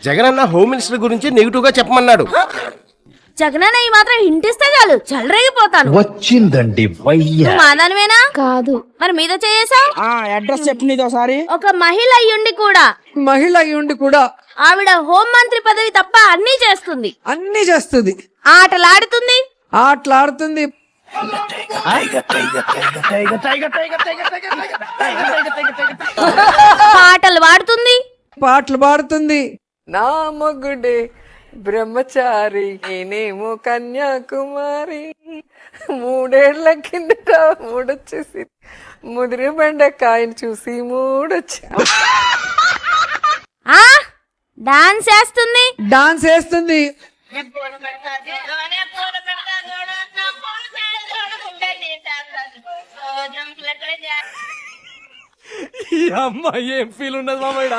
Jagananna home minister గురించి negative గా చెప్పమన్నాడు. జగనన్న ఈ మాత్రం ఇంటిస్తే చాలు చల్లరేగిపోతాను. వచ్చిందండి మాదానమేనా కాదు మరి మీద చేసావు. అడ్రస్ చెప్పు ఒకసారి. ఒక మహిళ అయ్యుండి కూడా ఆవిడ హోం మంత్రి పదవి తప్ప అన్ని చేస్తుంది. ఆటలాడుతుంది పాటలు పాడుతుంది. నా మొగుడే బ్రహ్మచారి, నేనేమో కన్యాకుమారి. 3 ఏళ్ల కిందట మూడొచ్చేసి ముదిరి బెండకాయని చూసి మూడొచ్చా. డాన్స్ వేస్తుంది. ఈ అమ్మాయి ఏం ఫీల్ ఉన్నది మామయ్య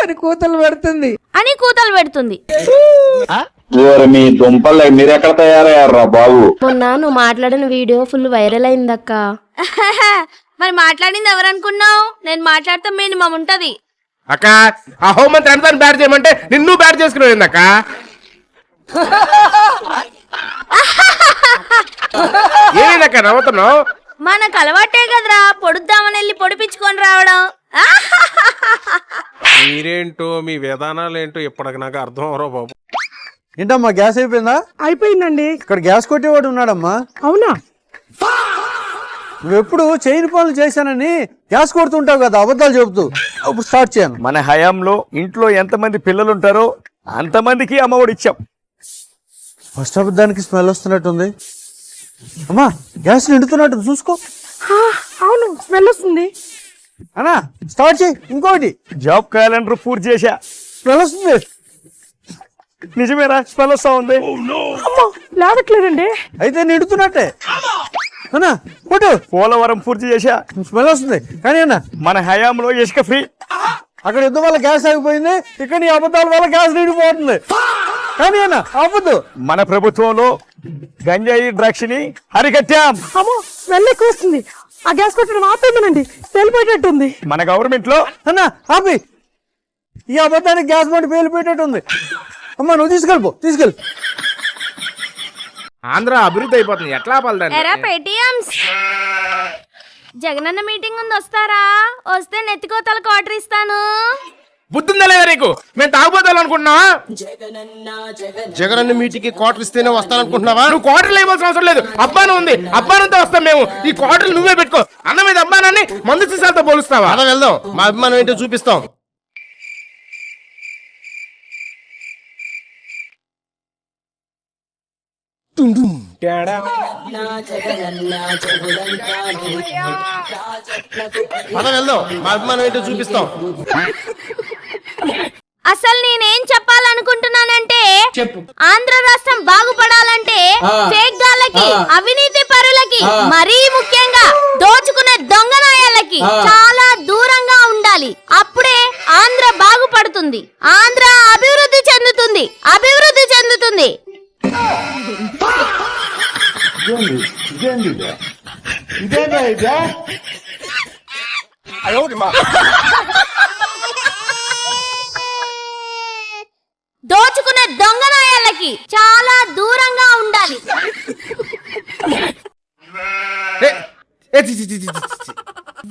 అని కూతలు పెడుతుంది. మీ దుంపలు మీరు ఎక్కడ తయారయ్యారా బాబు? మొన్న నువ్వు మాట్లాడిన వీడియో ఫుల్ వైరల్ అయిందక్క. మరి మాట్లాడింది ఎవరనుకున్నావు? నేను మాట్లాడితే మినిమం ఉంటది. అక్క ఆ హోంమంత్రి అంతా బ్యాడ్ చేయమంటే నిన్ను బ్యాడ్ చేసుకున్నావు అక్క. ఏదక్క నవ్వుతున్నావు? మనకు అలవాటే కదరా పొడుద్దామని వెళ్ళి పొడిపించుకొని రావడం. మీరేంటో మీ విధానాలు ఏంటో ఇప్పటికి నాకు అర్థం అవరో బాబు. ఏంటమ్మా గ్యాస్ అయిపోయిందా? అయిపోయిందండి. ఇక్కడ గ్యాస్ కొట్టేవాడు ఉన్నాడమ్మా. అవునా? నువ్వెప్పుడు చేయని పనులు చేశానని గ్యాస్ కొడుతుంటావు కదా అబద్ధాలు చెబుతూ. అప్పుడు స్టార్ట్ చేయను. మన హయాంలో ఇంట్లో ఎంతమంది పిల్లలు ఉంటారో అంతమందికి అమ్మఒడి ఇచ్చాం. ఫస్ట్ అబద్ధానికి స్మెల్ వస్తున్నట్టుంది. అమ్మా గ్యాస్ నిండుతున్నట్టు చూసుకో. అవును స్మెల్ వస్తుంది. అన్నా స్టార్ట్ చేయి. ఇంకోటి జాబ్ క్యాలెండర్ పూర్తి చేశా. స్మెల్ వస్తుంది. నిజమేరా స్మెల్ వస్తా ఉంది. లేవట్లేదండి. అయితే నిండుతున్నట్టే. అన్నా కొట్టు. పోలవరం పూర్తి చేశా. స్మెల్ వస్తుంది కానీ అన్న మన హయాంలో ఇసుక ఫ్రీ. అక్కడ యుద్ధం వల్ల గ్యాస్ ఆగిపోయింది. ఇక్కడ నీ అబద్ధాల వల్ల గ్యాస్ నిండిపోతుంది. కానీ అన్న అవ్వద్దు. మన ప్రభుత్వంలో గంజాయి డ్రగ్స్ని అరికట్టాం. అమ్మో స్మెల్ ఎక్కువ వస్తుంది. ఆ గ్యాస్ కొట్టడం ఆపేమనండి. పేలిపోయేటట్టుంది. మన గవర్నమెంట్ లో అన్న ఆపి. ఈ అబద్ధానికి గ్యాస్ బండి పేలిపోయేటట్టుంది. అమ్మా నువ్వు తీసుకెళ్ళి. ఆంధ్ర అభివృద్ధి అయిపోతుంది. ఎట్లా జగనన్న మీటింగ్ ఉంది వస్తారా? వస్తే నెత్తికోతలకు ఆర్డర్ ఇస్తాను. బుద్ధిందా లేదా నీకు? మేము తాగుపోతాం అనుకుంటున్నావా? జగనన్న మీటింగ్ క్వార్టర్ ఇస్తేనే వస్తాననుకుంటున్నావా? నువ్వు క్వార్టర్లు ఇవ్వాల్సిన అవసరం లేదు. అబ్బానం ఉంది. అబ్బానంతో వస్తాం మేము. ఈ క్వార్టర్లు నువ్వే పెట్టుకో. అన్న మీద అబ్బానాన్ని మందు సీసాలతో పోలుస్తావా? అలా వెళ్దాం. మా అభిమానం ఏంటో చూపిస్తాం. వెళ్దాం. మా అభిమానం ఏంటో చూపిస్తాం. అసలు నేనేం చెప్పాలనుకుంటున్నానంటే ఆంధ్ర రాష్ట్రం బాగుపడాలంటే ఫేక్ గాళ్ళకి, అవినీతి పరులకి, మరీ ముఖ్యంగా దోచుకునే దొంగ నాయాలకి చాలా దూరంగా ఉండాలి. అప్పుడే ఆంధ్ర బాగుపడుతుంది. ఆంధ్ర అభివృద్ధి చెందుతుంది. దోచుకునే దొంగ నాయాలకి చాలా దూరంగా ఉండాలి.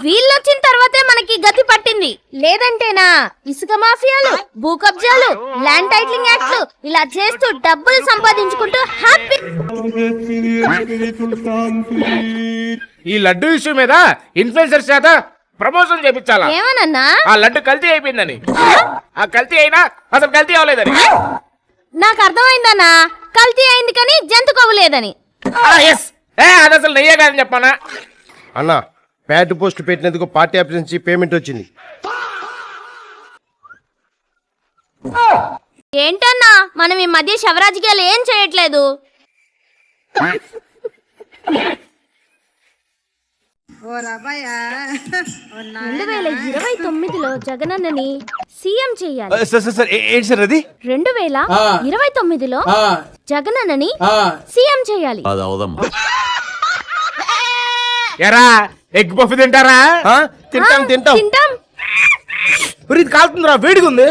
వీళ్ళొచ్చిన తర్వాతే మనకి గతి పట్టింది. లేదంటేనా ఇసుక మాఫియాలు, భూ కబ్జాలు, ల్యాండ్ టైటిలింగ్ యాక్ట్లు ఇలా చేస్తూ డబ్బులు సంపాదించుకుంటూ హ్యాపీ. ఈ లడ్డు ఇష్యూ మీద ఇన్ఫ్లుయెన్సర్స్ చేత ప్రమోషన్ చేపించాలా? ఏమనన్నా? ఆ లడ్డు కల్తీ అయిపోయిందని. ఆ కల్తీ అయినా అసలు కల్తీ అవ్వలేదని. నాకు అర్థమైందన్నా. కల్తీ అయింది కానీ జంతు కొవ్వలేదని. అది అసలు నెయ్యే కాదని చెప్పానా? అన్నా ప్యాడ్ పోస్ట్ పెట్టినందుకు పార్టీ ఆఫీస్ నుంచి పేమెంట్ వచ్చింది. ఏంటన్నా మనం ఈ మధ్య శవరాజకీయాలు ఏం చేయట్లేదు. 2029లో జగనన్నని సీఎం చేయాలి. 2029లో జగనన్నని సీఎం చేయాలి. ఎరా ఎగ్ పఫ్ తింటారా? ఆ? తింటాం తింటాం. తింటాం. ఒరేయ్, ఇది కాలుతుందిరా, వేడిగా ఉంది.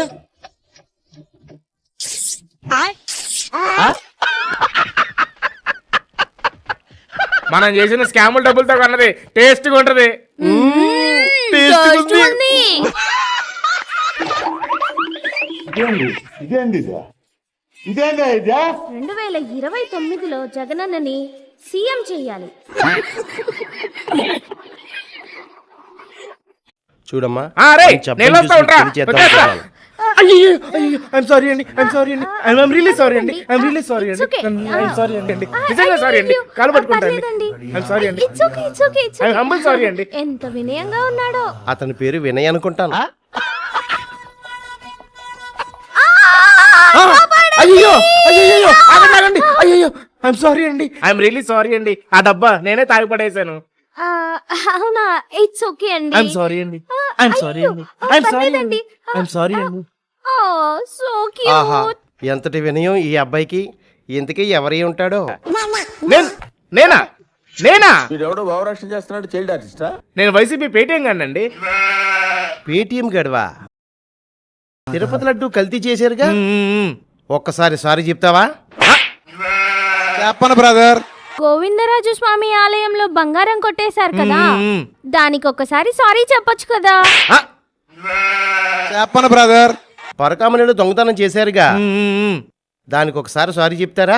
మనం చేసిన స్కాముల డబ్బులతో కొన్నది, టేస్ట్గా ఉంటది. టేస్ట్ ఉంది. ఇదేందిదా 2029లో జగనన్నని సీఎం చెయ్యాలి. చూడమ్మా ఆ, రే, మంచి అబ్బాయిని నేను వస్తా, చూసి ఉంటా. పెళ్లి చేద్దాం వచ్చేస్తా. అనుకున్నాను. అయ్యో అయ్యో, ఐఎమ్ సారీ అండి, ఐఎమ్ సారీ అండి, ఐఎమ్ రియల్లీ సారీ అండి, ఐఎమ్ రియల్లీ సారీ అండి, It's okay. ఐఎమ్ సారీ అండి, నిజంగా సారీ అండి, కాలు పట్టుకుంటాను. ఐఎమ్ సారీ అండి, It's okay, it's okay, it's okay. I'm humble sorry అండి. ఎంత వినయంగా ఉన్నాడో. అతని పేరు వినయ్ అనుకుంటాను. అయ్యో అయ్యో, ఆగండి ఆగండి, అయ్యో ఐఎమ్ సారీ అండి, ఐఎమ్ రియల్లీ సారీ అండి. ఆ డబ్బా నేనే తాగి పడేసాను. ఆ, అవునా? ఇట్స్ ఓకే అండి. ఐఎమ్ సారీ అండి, ఐఎమ్ సారీ అండి, ఐఎమ్ సారీ అండి, ఐఎమ్ సారీ అండి. ఓ సో ఆహా క్యూట్. ఎంతటి వినయం ఈ అబ్బాయికి. ఇంతకీ ఎవరై ఉంటాడో. నేనా నేనా వీడెవడో భావరక్షణ చేస్తున్నాడు, చైల్డ్ ఆర్టిస్టా? నేను వైసీపీ పేటీఎం కానండి. పేటిఎం గడవా? తిరుపతి లడ్డు కల్తీ చేశారుగా. ఒక్కసారి సారీ చెప్తావా? చెప్పను బ్రదర్. గోవిందరాజు స్వామి ఆలయంలో బంగారం కొట్టేశారు కదా, దానికి ఒక్కసారి సారీ చెప్పొచ్చు కదా. చెప్పను బ్రదర్. పరకామణిలో దొంగతనం చేశారుగా. దానికి ఒకసారి సారీ చెప్తారా?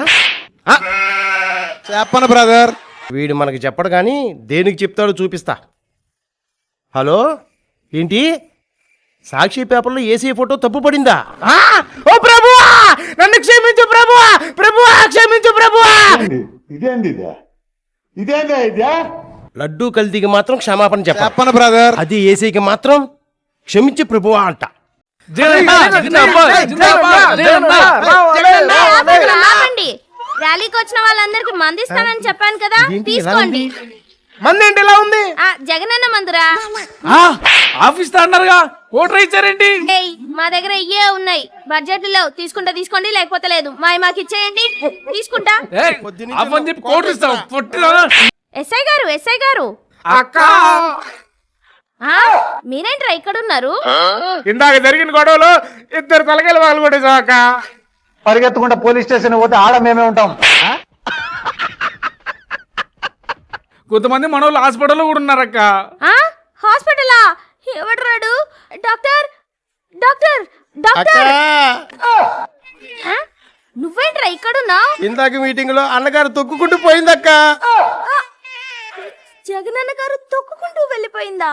చెప్పను బ్రదర్. వీడు మనకి చెప్పడు కానీ దేనికి చెప్తాడో చూపిస్తా. హలో, ఏంటి? సాక్షి పేపర్లో ఏసీ ఫోటో తప్పు పడిందా? ఓ ప్రభువా, నన్ను క్షమించు ప్రభువా, ప్రభువా క్షమించు ప్రభువా. ఇదేందా లడ్డూ కల్తీకి మాత్రం క్షమాపణ చెప్పాలి. చెప్పను బ్రదర్. అది ఏసీకి మాత్రం క్షమించు ప్రభువా అంట. ఆపండి. ర్యాలీకి వచ్చిన వాళ్ళందరికి మందిస్తానని చెప్పాను కదా, తీసుకోండి. మంది ఏంటి ఇలా ఉంది? ఆ, జగనన్న మందురా. ఆఫీస్ తో అన్నారుగా, ఓటర్ ఇచ్చారేంటి? ఏయ్, మా దగ్గర ఇయ్యే ఉన్నాయి, బడ్జెట్ లేవు. తీసుకుంటా తీసుకోండి, లేకపోతే లేదు. మాకు ఇచ్చేయండి, తీసుకుంటా. అవ్వని చెప్పి కోటర్ ఇస్తాం. ఎస్ఐ గారు, ఎస్ఐ గారు, అక్క, ఆ, మీరేంట్రా ఇక్కడ ఉన్నారు? ఇందాక జరిగిన గొడవలో ఇద్దరు తలకాయలు వాళ్ళు కూడా అక్క. పరిగెత్తకుండా పోలీస్ స్టేషన్ పోతే ఆడ మేమే ఉంటాం. కొంతమంది మనోళ్ళు హాస్పిటల్లో కూడా ఉన్నారక్క. ఆ, హాస్పిటలా? ఎవడు రాడు? Doctor, doctor, doctor. ఆ, నువ్వేంట్రా ఇక్కడున్నావు? ఇందాక మీటింగ్ లో అన్నగారు తొక్కుకుంటూ పోయిందక్క. జగనన్న గారు తొక్కుకుంటూ వెళ్ళిపోయిందా?